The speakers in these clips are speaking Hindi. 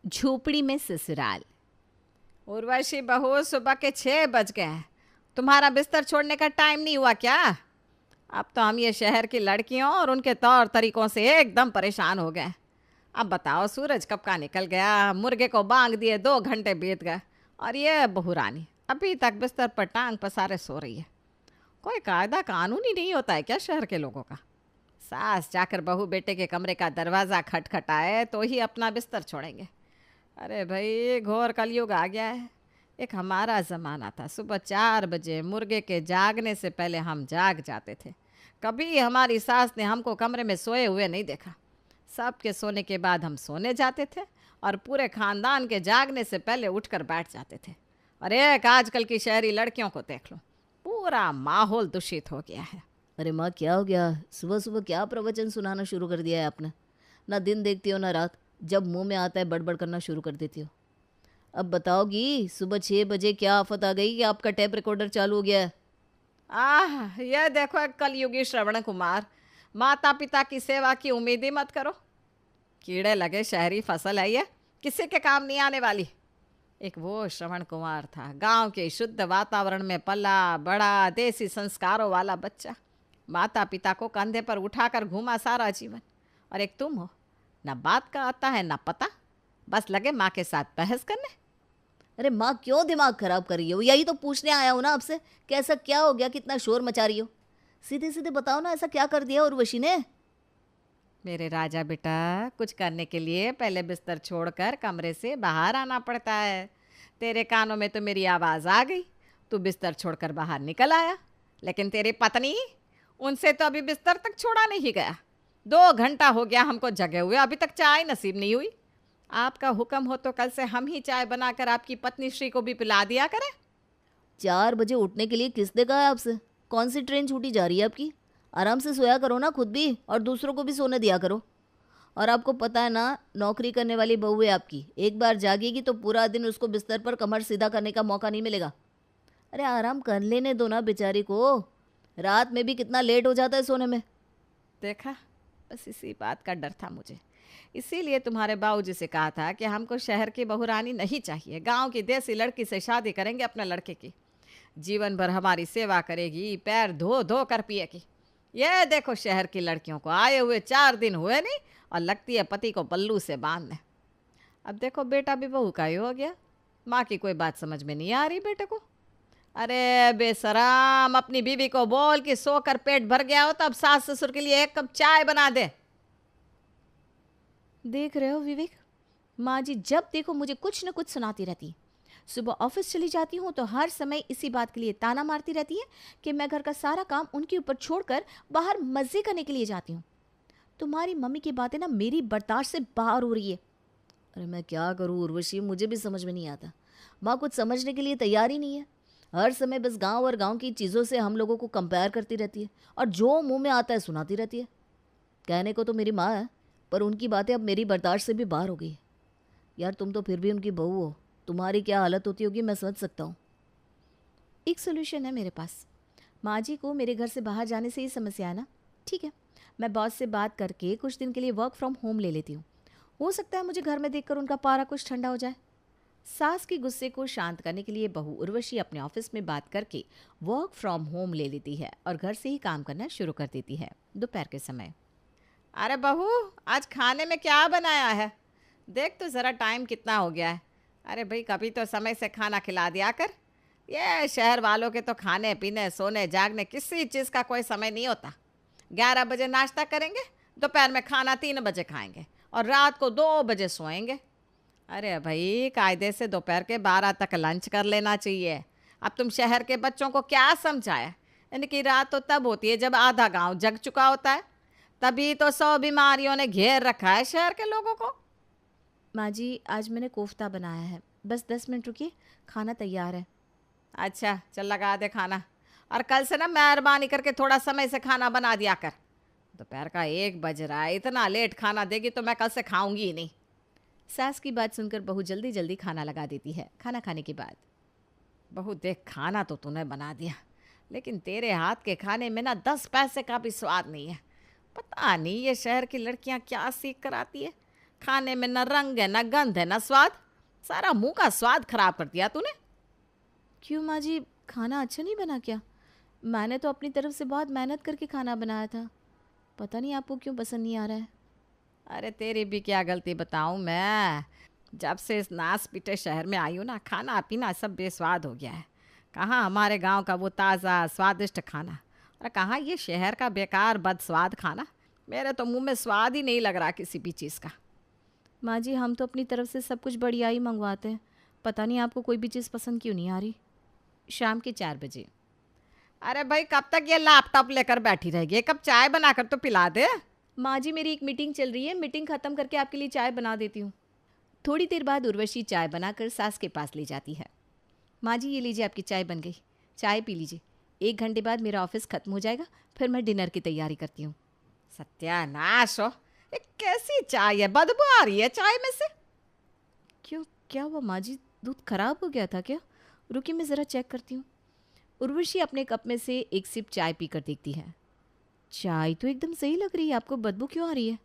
झोपड़ी में ससुराल। उर्वशी बहू, सुबह के 6 बज गए हैं। तुम्हारा बिस्तर छोड़ने का टाइम नहीं हुआ क्या? अब तो हम ये शहर की लड़कियों और उनके तौर तरीकों से एकदम परेशान हो गए। अब बताओ, सूरज कब का निकल गया, मुर्गे को बांग दिए 2 घंटे बीत गए, और ये बहू रानी अभी तक बिस्तर पर टांग पसारे सो रही है। कोई कायदा कानून ही नहीं होता है क्या शहर के लोगों का? सास जाकर बहू बेटे के कमरे का दरवाज़ा खटखटाए तो ही अपना बिस्तर छोड़ेंगे। अरे भाई, घोर कलयुग आ गया है। एक हमारा ज़माना था, सुबह 4 बजे मुर्गे के जागने से पहले हम जाग जाते थे। कभी हमारी सास ने हमको कमरे में सोए हुए नहीं देखा। सबके सोने के बाद हम सोने जाते थे और पूरे खानदान के जागने से पहले उठकर बैठ जाते थे। और एक आजकल की शहरी लड़कियों को देख लो, पूरा माहौल दूषित हो गया है। अरे माँ, क्या हो गया? सुबह सुबह क्या प्रवचन सुनाना शुरू कर दिया है आपने? ना दिन देखती हो ना रात, जब मुंह में आता है बड़बड़ करना शुरू कर देती हो। अब बताओगी सुबह 6 बजे क्या आफत आ गई कि आपका टेप रिकॉर्डर चालू हो गया है? यह देखो, एक कलयुगी श्रवण कुमार, माता पिता की सेवा की उम्मीद ही मत करो। कीड़े लगे शहरी फसल है ये, किसी के काम नहीं आने वाली। एक वो श्रवण कुमार था, गांव के शुद्ध वातावरण में पला बड़ा, देसी संस्कारों वाला बच्चा, माता पिता को कंधे पर उठाकर घूमा सारा जीवन। और एक तुम हो, ना बात का आता है ना पता, बस लगे माँ के साथ बहस करने। अरे माँ, क्यों दिमाग खराब कर रही हो? यही तो पूछने आया हूँ ना आपसे कि ऐसा क्या हो गया, कितना शोर मचा रही हो? सीधे सीधे बताओ ना, ऐसा क्या कर दिया उर्वशी ने? मेरे राजा बेटा, कुछ करने के लिए पहले बिस्तर छोड़कर कमरे से बाहर आना पड़ता है। तेरे कानों में तो मेरी आवाज़ आ गई, तू बिस्तर छोड़कर बाहर निकल आया। लेकिन तेरी पत्नी, उनसे तो अभी बिस्तर तक छोड़ा नहीं गया। 2 घंटा हो गया हमको जगे हुए, अभी तक चाय नसीब नहीं हुई। आपका हुक्म हो तो कल से हम ही चाय बनाकर आपकी पत्नी श्री को भी पिला दिया करें। 4 बजे उठने के लिए किसने कहा है आपसे? कौन सी ट्रेन छूटी जा रही है आपकी? आराम से सोया करो ना खुद भी, और दूसरों को भी सोने दिया करो। और आपको पता है ना, नौकरी करने वाली बहू है आपकी, एक बार जागेगी तो पूरा दिन उसको बिस्तर पर कमर सीधा करने का मौका नहीं मिलेगा। अरे आराम कर लेने दो ना बेचारी को, रात में भी कितना लेट हो जाता है सोने में। देखा, बस इसी बात का डर था मुझे। इसीलिए तुम्हारे बाबूजी से कहा था कि हमको शहर की बहुरानी नहीं चाहिए, गांव की देसी लड़की से शादी करेंगे अपने लड़के की। जीवन भर हमारी सेवा करेगी, पैर धो धो कर पिएगी। ये देखो, शहर की लड़कियों को आए हुए 4 दिन हुए नहीं और लगती है पति को पल्लू से बांधने। अब देखो, बेटा भी बहू का ही हो गया। माँ की कोई बात समझ में नहीं आ रही बेटे को। अरे बेशरम, अपनी बीवी को बोल कि सोकर पेट भर गया हो तो अब सास ससुर के लिए 1 कप चाय बना दे। देख रहे हो विवेक, माँ जी जब देखो मुझे कुछ न कुछ सुनाती रहती है। सुबह ऑफिस चली जाती हूँ तो हर समय इसी बात के लिए ताना मारती रहती है कि मैं घर का सारा काम उनके ऊपर छोड़कर बाहर मज़े करने के लिए जाती हूँ। तुम्हारी मम्मी की बातें ना मेरी बर्दाश्त से बाहर हो रही है। अरे मैं क्या करूँ उर्वशी, मुझे भी समझ में नहीं आता। माँ कुछ समझने के लिए तैयार ही नहीं है। हर समय बस गांव और गांव की चीज़ों से हम लोगों को कंपेयर करती रहती है और जो मुंह में आता है सुनाती रहती है। कहने को तो मेरी माँ है, पर उनकी बातें अब मेरी बर्दाश्त से भी बाहर हो गई है। यार तुम तो फिर भी उनकी बहू हो, तुम्हारी क्या हालत होती होगी मैं समझ सकता हूँ। एक सोल्यूशन है मेरे पास। माँ जी को मेरे घर से बाहर जाने से ही समस्या है ना, ठीक है, मैं बॉस से बात करके कुछ दिन के लिए वर्क फ्रॉम होम ले लेती हूँ। हो सकता है मुझे घर में देखकर उनका पारा कुछ ठंडा हो जाए। सास के गुस्से को शांत करने के लिए बहू उर्वशी अपने ऑफिस में बात करके वर्क फ्रॉम होम ले लेती है और घर से ही काम करना शुरू कर देती है दोपहर के समय। अरे बहू, आज खाने में क्या बनाया है? देख तो ज़रा टाइम कितना हो गया है। अरे भाई, कभी तो समय से खाना खिला दिया कर। ये शहर वालों के तो खाने पीने सोने जागने किसी चीज़ का कोई समय नहीं होता। 11 बजे नाश्ता करेंगे, दोपहर में खाना 3 बजे खाएंगे और रात को 2 बजे सोएंगे। अरे भाई, कायदे से दोपहर के 12 तक लंच कर लेना चाहिए। अब तुम शहर के बच्चों को क्या समझाए? इनकी रात तो तब होती है जब आधा गांव जग चुका होता है। तभी तो 100 बीमारियों ने घेर रखा है शहर के लोगों को। माँ जी आज मैंने कोफ्ता बनाया है, बस 10 मिनट रुकिए, खाना तैयार है। अच्छा चल, लगा दे खाना। और कल से ना मेहरबानी करके थोड़ा समय से खाना बना दिया कर। दोपहर का 1 बज रहा है, इतना लेट खाना देगी तो मैं कल से खाऊंगी ही नहीं। सास की बात सुनकर बहू जल्दी जल्दी खाना लगा देती है। खाना खाने के बाद, बहू देख, खाना तो तूने बना दिया, लेकिन तेरे हाथ के खाने में ना 10 पैसे का भी स्वाद नहीं है। पता नहीं ये शहर की लड़कियां क्या सीख कर आती है। खाने में न रंग है, न गंध है, न स्वाद। सारा मुंह का स्वाद खराब कर दिया तूने। क्यों माँ जी, खाना अच्छा नहीं बना क्या? मैंने तो अपनी तरफ से बहुत मेहनत करके खाना बनाया था। पता नहीं आपको क्यों पसंद नहीं आ रहा है। अरे तेरी भी क्या गलती बताऊं मैं। जब से इस नास पीटे शहर में आई हूँ ना, खाना पीना सब बेस्वाद हो गया है। कहाँ हमारे गांव का वो ताज़ा स्वादिष्ट खाना, और कहाँ ये शहर का बेकार बदस्वाद खाना। मेरे तो मुंह में स्वाद ही नहीं लग रहा किसी भी चीज़ का। माँ जी, हम तो अपनी तरफ से सब कुछ बढ़िया ही मंगवाते हैं। पता नहीं आपको कोई भी चीज़ पसंद क्यों नहीं आ रही। शाम के 4 बजे। अरे भाई, कब तक ये लैपटॉप लेकर बैठी रहेगी? एक कप चाय बनाकर तो पिला दे। माँ जी, मेरी एक मीटिंग चल रही है, मीटिंग ख़त्म करके आपके लिए चाय बना देती हूँ। थोड़ी देर बाद उर्वशी चाय बनाकर सास के पास ले जाती है। माँ जी, ये लीजिए, आपकी चाय बन गई, चाय पी लीजिए। 1 घंटे बाद मेरा ऑफिस ख़त्म हो जाएगा, फिर मैं डिनर की तैयारी करती हूँ। सत्यानाश हो, ये कैसी चाय है? बदबू आ रही है चाय में से। क्यों, क्या हुआ माँ जी? दूध खराब हो गया था क्या? रुकिए, मैं ज़रा चेक करती हूँ। उर्वशी अपने कप में से एक सिप चाय पीकर देखती है। चाय तो एकदम सही लग रही है, आपको बदबू क्यों आ रही है?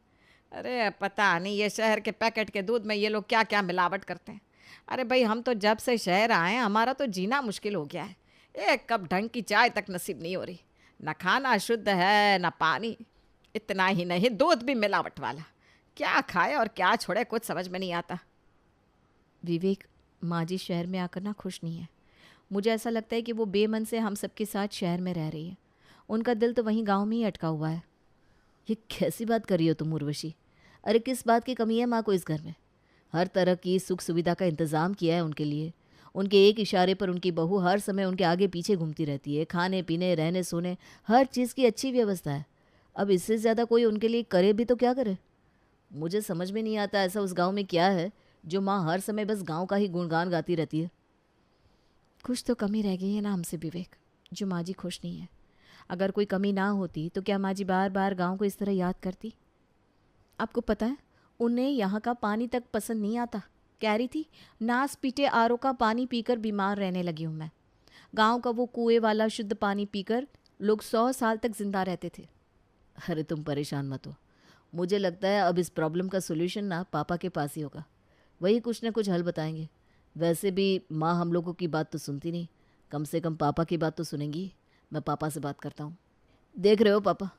अरे पता नहीं ये शहर के पैकेट के दूध में ये लोग क्या क्या मिलावट करते हैं। अरे भाई, हम तो जब से शहर आए हैं हमारा तो जीना मुश्किल हो गया है। एक कप ढंग की चाय तक नसीब नहीं हो रही। न खाना शुद्ध है, न पानी। इतना ही नहीं, दूध भी मिलावट वाला। क्या खाए और क्या छोड़े, कुछ समझ में नहीं आता। विवेक, माँ जी शहर में आकर ना खुश नहीं है। मुझे ऐसा लगता है कि वो बेमन से हम सबके साथ शहर में रह रही है। उनका दिल तो वहीं गांव में ही अटका हुआ है। ये कैसी बात कर रही हो तुम उर्वशी? अरे किस बात की कमी है माँ को इस घर में? हर तरह की सुख सुविधा का इंतज़ाम किया है उनके लिए। उनके एक इशारे पर उनकी बहू हर समय उनके आगे पीछे घूमती रहती है। खाने पीने, रहने सोने, हर चीज़ की अच्छी व्यवस्था है। अब इससे ज़्यादा कोई उनके लिए करे भी तो क्या करे? मुझे समझ में नहीं आता ऐसा उस गांव में क्या है जो माँ हर समय बस गांव का ही गुणगान गाती रहती है। कुछ तो कमी रह गई है ना हमसे विवेक, जो माँ जी खुश नहीं है। अगर कोई कमी ना होती तो क्या माँ जी बार बार गांव को इस तरह याद करती? आपको पता है, उन्हें यहाँ का पानी तक पसंद नहीं आता। कह रही थी, नास पीटे आरओ का पानी पीकर बीमार रहने लगी हूँ मैं। गांव का वो कुएं वाला शुद्ध पानी पीकर लोग 100 साल तक जिंदा रहते थे। अरे तुम परेशान मत हो। मुझे लगता है अब इस प्रॉब्लम का सोल्यूशन ना पापा के पास ही होगा। वही कुछ ना कुछ हल बताएंगे। वैसे भी माँ हम लोगों की बात तो सुनती नहीं, कम से कम पापा की बात तो सुनेंगी। मैं पापा से बात करता हूँ। देख रहे हो पापा,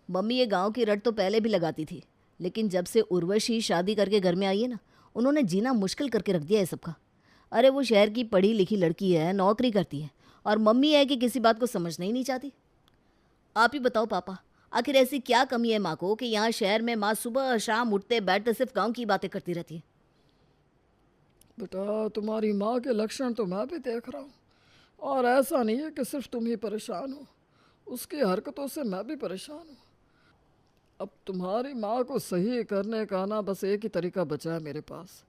मम्मी ये गांव की रट तो पहले भी लगाती थी, लेकिन जब से उर्वशी शादी करके घर में आई है ना, उन्होंने जीना मुश्किल करके रख दिया है सबका। अरे वो शहर की पढ़ी लिखी लड़की है, नौकरी करती है, और मम्मी है कि किसी बात को समझना ही नहीं चाहती। आप ही बताओ पापा, आखिर ऐसी क्या कमी है माँ को कि यहाँ शहर में माँ सुबह शाम उठते बैठते सिर्फ गाँव की बातें करती रहती है? बेटा, तुम्हारी माँ के लक्षण तो मैं भी देख रहा हूँ, और ऐसा नहीं है कि सिर्फ तुम ही परेशान हो, उसकी हरकतों से मैं भी परेशान हूँ। अब तुम्हारी माँ को सही करने का ना बस एक ही तरीका बचा है मेरे पास,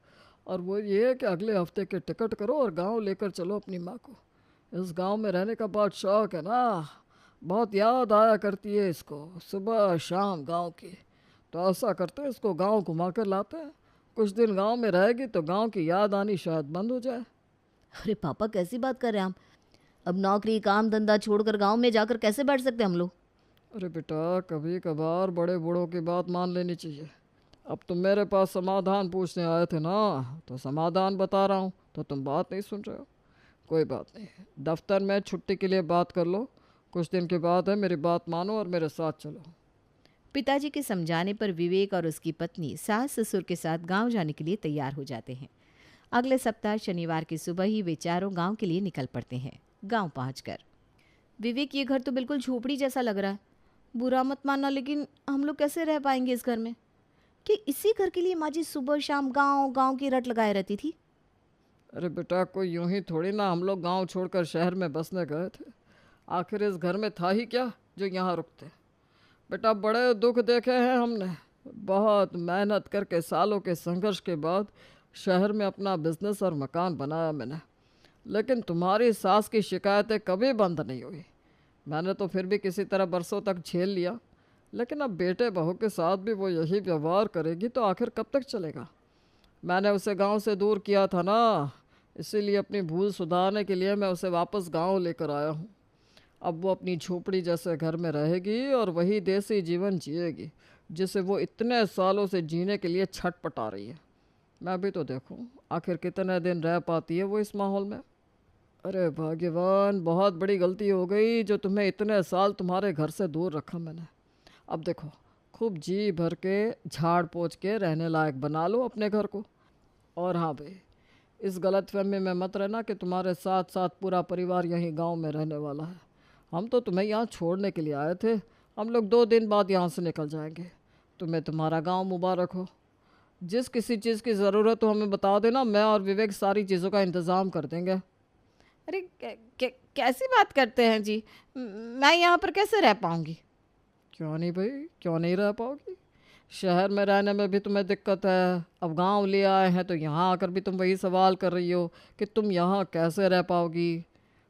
और वो ये है कि अगले हफ्ते के टिकट करो और गांव लेकर चलो अपनी माँ को। इस गांव में रहने का बहुत शौक है ना, बहुत याद आया करती है इसको सुबह शाम गांव की। तो ऐसा करते हैं, इसको गांव घुमा कर लाते हैं। कुछ दिन गांव में रहेगी तो गांव की याद आनी शायद बंद हो जाए। अरे पापा कैसी बात कर रहे हैं आप? अब नौकरी काम धंधा छोड़कर गांव में जाकर कैसे बैठ सकते हैं हम लोग? अरे बेटा, कभी कभार बड़े बूढ़ों की बात मान लेनी चाहिए। अब तुम मेरे पास समाधान पूछने आए थे ना, तो समाधान बता रहा हूँ, तो तुम बात नहीं सुन रहे हो। कोई बात नहीं, दफ्तर में छुट्टी के लिए बात कर लो। कुछ दिन के बाद है, मेरी बात मानो और मेरे साथ चलो। पिताजी के समझाने पर विवेक और उसकी पत्नी सास ससुर के साथ गांव जाने के लिए तैयार हो जाते हैं। अगले सप्ताह शनिवार की सुबह ही वे चारों गांव के लिए निकल पड़ते हैं। गांव पहुंचकर, विवेक, ये घर तो बिल्कुल झोपड़ी जैसा लग रहा है। बुरा मत मानना, लेकिन हम लोग कैसे रह पाएंगे इस घर में? कि इसी घर के लिए माँ जी सुबह शाम गांव गांव की रट लगाए रहती थी। अरे बेटा, कोई यूं ही थोड़ी ना हम लोग गांव छोड़कर शहर में बसने गए थे। आखिर इस घर में था ही क्या जो यहाँ रुकते। बेटा, बड़े दुख देखे हैं हमने। बहुत मेहनत करके सालों के संघर्ष के बाद शहर में अपना बिजनेस और मकान बनाया मैंने। लेकिन तुम्हारी सास की शिकायतें कभी बंद नहीं हुई। मैंने तो फिर भी किसी तरह बरसों तक झेल लिया, लेकिन अब बेटे बहू के साथ भी वो यही व्यवहार करेगी तो आखिर कब तक चलेगा। मैंने उसे गांव से दूर किया था ना, इसीलिए अपनी भूल सुधारने के लिए मैं उसे वापस गांव लेकर आया हूँ। अब वो अपनी झोपड़ी जैसे घर में रहेगी और वही देसी जीवन जिएगी। जिसे वो इतने सालों से जीने के लिए छटपटा रही है। मैं भी तो देखूं आखिर कितने दिन रह पाती है वो इस माहौल में। अरे भाग्यवान, बहुत बड़ी गलती हो गई जो तुम्हें इतने साल तुम्हारे घर से दूर रखा मैंने। अब देखो, खूब जी भर के झाड़ पोंछ के रहने लायक बना लो अपने घर को। और हाँ भाई, इस गलतफहमी में मत रहना कि तुम्हारे साथ साथ पूरा परिवार यहीं गांव में रहने वाला है। हम तो तुम्हें यहाँ छोड़ने के लिए आए थे। हम लोग 2 दिन बाद यहाँ से निकल जाएंगे। तुम्हें तुम्हारा गांव मुबारक हो। जिस किसी चीज़ की ज़रूरत हो हमें बता देना, मैं और विवेक सारी चीज़ों का इंतज़ाम कर देंगे। अरे कैसी बात करते हैं जी? मैं यहाँ पर कैसे रह पाऊँगी? क्यों नहीं भाई, क्यों नहीं रह पाओगी? शहर में रहने में भी तुम्हें दिक्कत है, अब गांव ले आए हैं तो यहाँ आकर भी तुम वही सवाल कर रही हो कि तुम यहाँ कैसे रह पाओगी।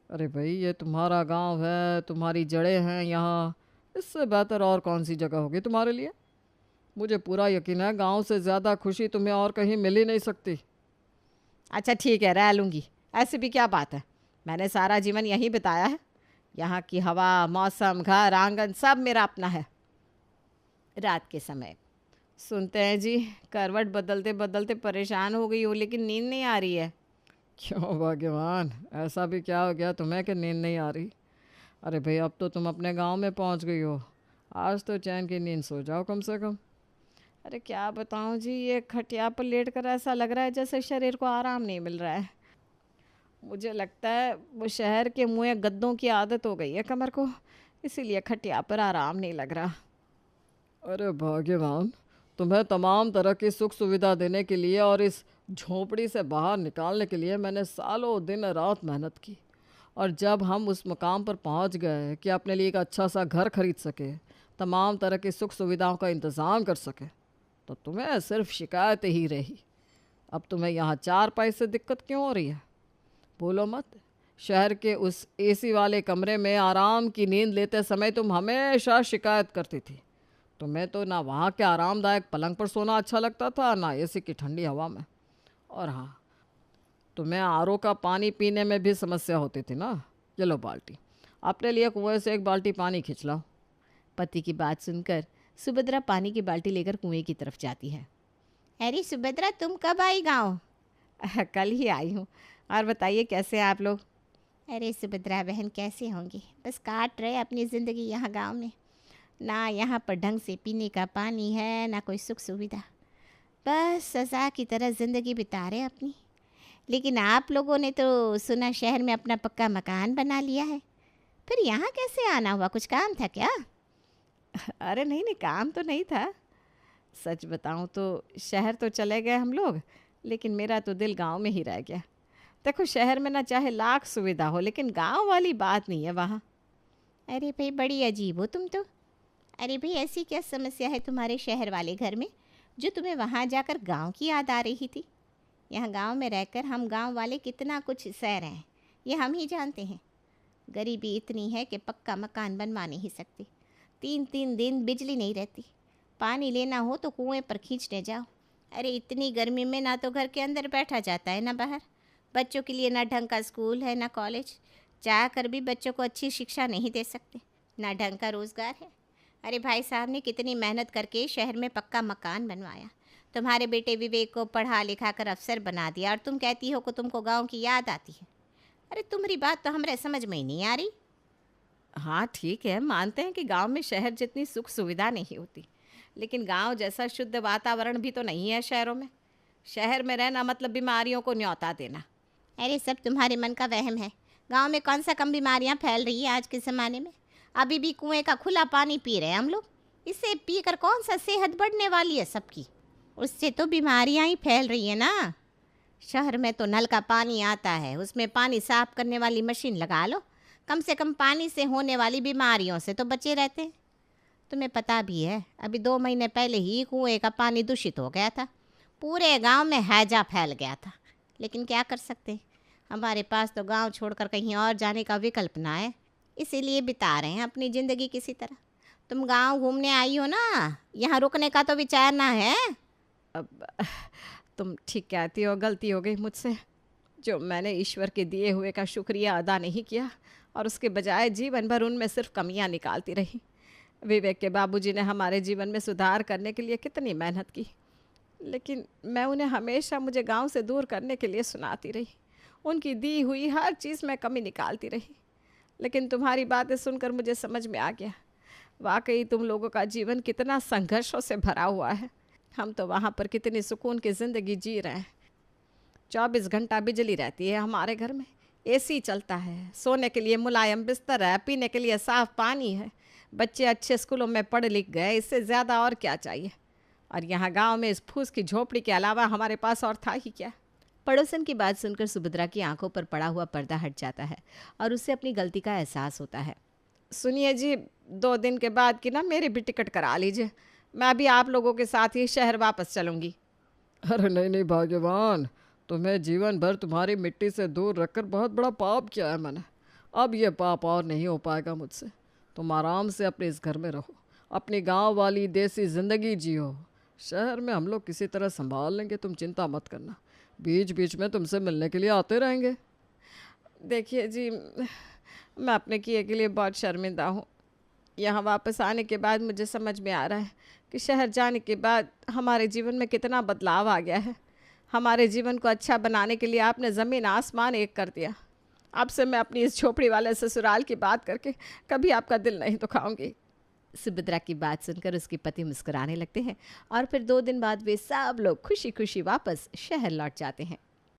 अरे भाई, ये तुम्हारा गांव है, तुम्हारी जड़ें हैं यहाँ। इससे बेहतर और कौन सी जगह होगी तुम्हारे लिए? मुझे पूरा यकीन है गांव से ज़्यादा खुशी तुम्हें और कहीं मिल ही नहीं सकती। अच्छा ठीक है, रह लूँगी। ऐसी भी क्या बात है, मैंने सारा जीवन यहीं बिताया है। यहाँ की हवा, मौसम, घर, आंगन सब मेरा अपना है। रात के समय सुनते हैं जी, करवट बदलते बदलते परेशान हो गई हो, लेकिन नींद नहीं आ रही है। क्यों भाग्यवान, ऐसा भी क्या हो गया तुम्हें कि नींद नहीं आ रही? अरे भाई, अब तो तुम अपने गांव में पहुंच गई हो, आज तो चैन की नींद सो जाओ कम से कम। अरे क्या बताऊं जी, ये खटिया पर लेट कर ऐसा लग रहा है जैसे शरीर को आराम नहीं मिल रहा है। मुझे लगता है वो शहर के मुँह गद्दों की आदत हो गई है कमर को, इसीलिए खटिया पर आराम नहीं लग रहा। अरे भाग्यवान, तुम्हें तमाम तरह की सुख सुविधा देने के लिए और इस झोपड़ी से बाहर निकालने के लिए मैंने सालों दिन रात मेहनत की। और जब हम उस मुकाम पर पहुंच गए कि अपने लिए एक अच्छा सा घर खरीद सके, तमाम तरह की सुख सुविधाओं का इंतज़ाम कर सके, तो तुम्हें सिर्फ शिकायत ही रही। अब तुम्हें यहाँ 4 पैसे दिक्कत क्यों हो रही है? बोलो मत। शहर के उस एसी वाले कमरे में आराम की नींद लेते समय तुम हमेशा शिकायत करती थी। तुम्हें तो ना वहाँ के आरामदायक पलंग पर सोना अच्छा लगता था, ना एसी की ठंडी हवा में। और हाँ, तुम्हें आरओ का पानी पीने में भी समस्या होती थी ना। ये लो बाल्टी, अपने लिए कुएं से 1 बाल्टी पानी खींच लो। पति की बात सुनकर सुभद्रा पानी की बाल्टी लेकर कुएं की तरफ जाती है। अरे सुभद्रा, तुम कब आई गाँव? कल ही आई हूँ। और बताइए कैसे हैं आप लोग? अरे सुभद्रा बहन, कैसे होंगी? बस काट रहे अपनी ज़िंदगी यहाँ गांव में। ना यहाँ पर ढंग से पीने का पानी है, ना कोई सुख सुविधा। बस सज़ा की तरह ज़िंदगी बिता रहे अपनी। लेकिन आप लोगों ने तो सुना शहर में अपना पक्का मकान बना लिया है, फिर यहाँ कैसे आना हुआ? कुछ काम था क्या? अरे नहीं नहीं, काम तो नहीं था। सच बताऊँ तो शहर तो चले गए हम लोग, लेकिन मेरा तो दिल गांव में ही रह गया। देखो, शहर में ना चाहे लाख सुविधा हो, लेकिन गांव वाली बात नहीं है वहाँ। अरे भाई, बड़ी अजीब हो तुम तो। अरे भाई, ऐसी क्या समस्या है तुम्हारे शहर वाले घर में जो तुम्हें वहाँ जाकर गांव की याद आ रही थी? यहाँ गांव में रहकर हम गांव वाले कितना कुछ सह रहे हैं, ये हम ही जानते हैं। गरीबी इतनी है कि पक्का मकान बनवा नहीं सकते। 3-3 दिन बिजली नहीं रहती। पानी लेना हो तो कुएं पर खींचने जाओ। अरे इतनी गर्मी में ना तो घर के अंदर बैठा जाता है ना बाहर। बच्चों के लिए ना ढंग का स्कूल है ना कॉलेज। चाह कर भी बच्चों को अच्छी शिक्षा नहीं दे सकते, ना ढंग का रोज़गार है। अरे भाई साहब ने कितनी मेहनत करके शहर में पक्का मकान बनवाया। तुम्हारे बेटे विवेक को पढ़ा लिखा कर अफसर बना दिया, और तुम कहती हो कि तुमको गांव की याद आती है। अरे तुम्हारी बात तो हमारे समझ में ही नहीं आ रही। हाँ ठीक है, मानते हैं कि गांव में शहर जितनी सुख सुविधा नहीं होती, लेकिन गांव जैसा शुद्ध वातावरण भी तो नहीं है शहरों में। शहर में रहना मतलब बीमारियों को न्योता देना। अरे सब तुम्हारे मन का वहम है। गांव में कौन सा कम बीमारियां फैल रही है आज के ज़माने में? अभी भी कुएं का खुला पानी पी रहे हैं हम लोग। इससे पीकर कौन सा सेहत बढ़ने वाली है सबकी? उससे तो बीमारियां ही फैल रही है ना। शहर में तो नल का पानी आता है, उसमें पानी साफ करने वाली मशीन लगा लो। कम से कम पानी से होने वाली बीमारियों से तो बचे रहते हैं। तुम्हें पता भी है, अभी 2 महीने पहले ही कुएं का पानी दूषित हो गया था। पूरे गांव में हैजा फैल गया था। लेकिन क्या कर सकते, हमारे पास तो गांव छोड़कर कहीं और जाने का विकल्प ना है। इसीलिए बिता रहे हैं अपनी ज़िंदगी किसी तरह। तुम गांव घूमने आई हो ना, यहाँ रुकने का तो विचार ना है। अब तुम ठीक कहती हो, गलती हो गई मुझसे। जो मैंने ईश्वर के दिए हुए का शुक्रिया अदा नहीं किया और उसके बजाय जीवन भर उनमें सिर्फ कमियां निकालती रही। विवेक के बाबूजी ने हमारे जीवन में सुधार करने के लिए कितनी मेहनत की, लेकिन मैं उन्हें हमेशा मुझे गांव से दूर करने के लिए सुनाती रही। उनकी दी हुई हर चीज़ में कमी निकालती रही। लेकिन तुम्हारी बातें सुनकर मुझे समझ में आ गया, वाकई तुम लोगों का जीवन कितना संघर्षों से भरा हुआ है। हम तो वहाँ पर कितनी सुकून की ज़िंदगी जी रहे हैं। 24 घंटा बिजली रहती है हमारे घर में, एसी चलता है, सोने के लिए मुलायम बिस्तर है, पीने के लिए साफ़ पानी है, बच्चे अच्छे स्कूलों में पढ़ लिख गए, इससे ज़्यादा और क्या चाहिए। और यहाँ गांव में इस फूस की झोपड़ी के अलावा हमारे पास और था ही क्या। पड़ोसन की बात सुनकर सुभद्रा की आंखों पर पड़ा हुआ पर्दा हट जाता है और उसे अपनी गलती का एहसास होता है। सुनिए जी, 2 दिन के बाद की ना मेरी भी टिकट करा लीजिए, मैं भी आप लोगों के साथ ही शहर वापस चलूँगी। अरे नहीं नहीं भाग्यवान, तुम्हें जीवन भर तुम्हारी मिट्टी से दूर रखकर बहुत बड़ा पाप किया है मैंने। अब ये पाप और नहीं हो पाएगा मुझसे। तुम आराम से अपने इस घर में रहो, अपनी गांव वाली देसी ज़िंदगी जियो। शहर में हम लोग किसी तरह संभाल लेंगे, तुम चिंता मत करना। बीच बीच में तुमसे मिलने के लिए आते रहेंगे। देखिए जी, मैं अपने किए के लिए बहुत शर्मिंदा हूँ। यहाँ वापस आने के बाद मुझे समझ में आ रहा है कि शहर जाने के बाद हमारे जीवन में कितना बदलाव आ गया है। हमारे जीवन को अच्छा बनाने के लिए आपने ज़मीन आसमान एक कर दिया। आपसे मैं अपनी इस झोपड़ी वाले ससुराल की बात करके कभी आपका दिल नहीं दुखाऊंगी। सुभद्रा की बात सुनकर उसके पति मुस्कुराने लगते हैं और फिर 2 दिन बाद वे सब लोग खुशी खुशी वापस शहर लौट जाते हैं।